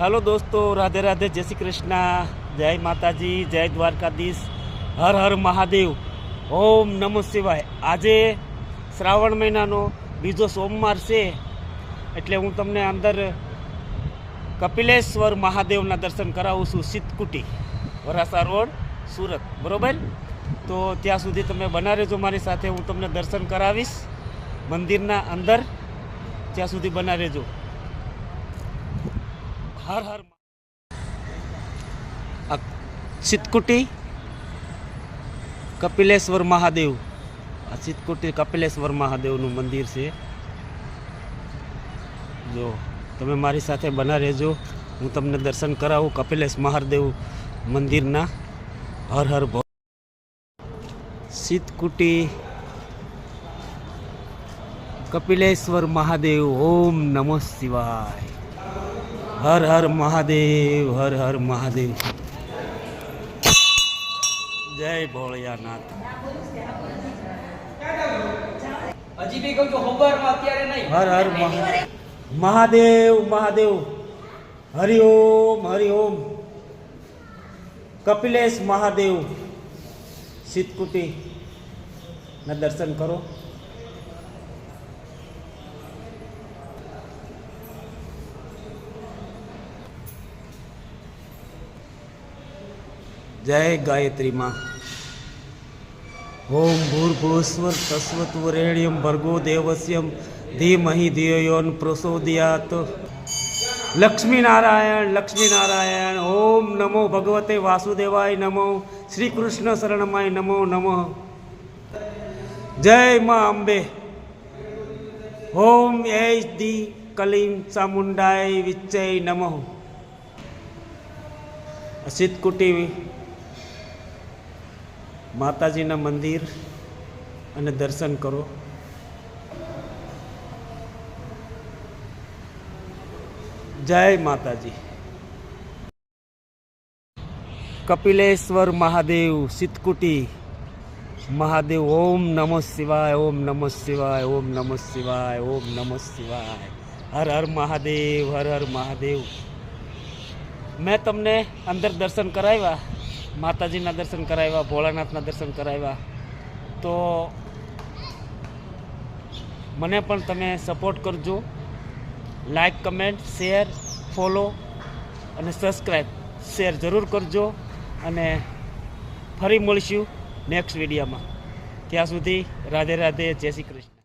Hello दोस्तों, राधे राधे, जय श्री कृष्ण, जय माताजी, जय द्वारकाधीश, हर हर महादेव, ओम नमो शिवाय। આજે શ્રાવણ મહિનાનો બીજો સોમવાર છે એટલે હું તમને અંદર કપિલેશ્વર મહાદેવના દર્શન કરાવું છું, સિદ્ધકુટી, વરાસા રોડ, સુરત, બરોબર? તો ત્યાં સુધી તમે બના રહેજો મારી સાથે, હું તમને દર્શન કરાવીશ મંદિરના અંદર, ત્યાં સુધી બના રહેજો। हर हर सिद्धकुटी कपिलेश्वर महादेव, सिद्धकुटी कपिलेश्वर महादेव मंदिर से जो तमे मारी साथे बना रहेजो, हूँ तमने दर्शन करावूँ कपिलेश महादेव मंदिर ना। हर हर भो सिद्धकुटी कपिलेश्वर महादेव, ओम नमः शिवाय, हर हर महादेव, हर हर महादेव, जय भोलेनाथ। हर हर महादेव, महादेव, हरि ओम, हरि ओम। कपिलेश महादेव सिद्धकुटी ना दर्शन करो। जय गायत्री माँ। ओम भूर्भुवस्सुः तस्सवितुर्वरेण्यं भर्गो देवस्य धीमहि धियो यो न प्रचोदयात्। लक्ष्मी नारायण, लक्ष्मी नारायण, ओम नमो भगवते वासुदेवाय नमो, श्री कृष्ण शरणमाय नमो नमः। जय माँ अम्बे। ओम ऐ दी कलीं चामुंडाय विच्चय नमः। सिद्धकुटी माताजीना मंदिर अने दर्शन करो। जय माताजी। कपिलेश्वर महादेव सिद्धकुटी महादेव, ओम नमः शिवाय, ओम नमः शिवाय, ओम नमः शिवाय, ओम नमः शिवाय, हर हर महादेव, हर हर महादेव। मैं तमने अंदर दर्शन कराव्या, माताजीना दर्शन कराव्या, भोलानाथना दर्शन कराव्या, तो मने पण तमे सपोर्ट करजो। लाइक, कमेंट, शेर, फॉलो अने सब्सक्राइब शेर जरूर करजो। अने फरी मळीशुं नेक्स्ट विडियोमां। त्यां सुधी राधे राधे, जय श्री कृष्ण।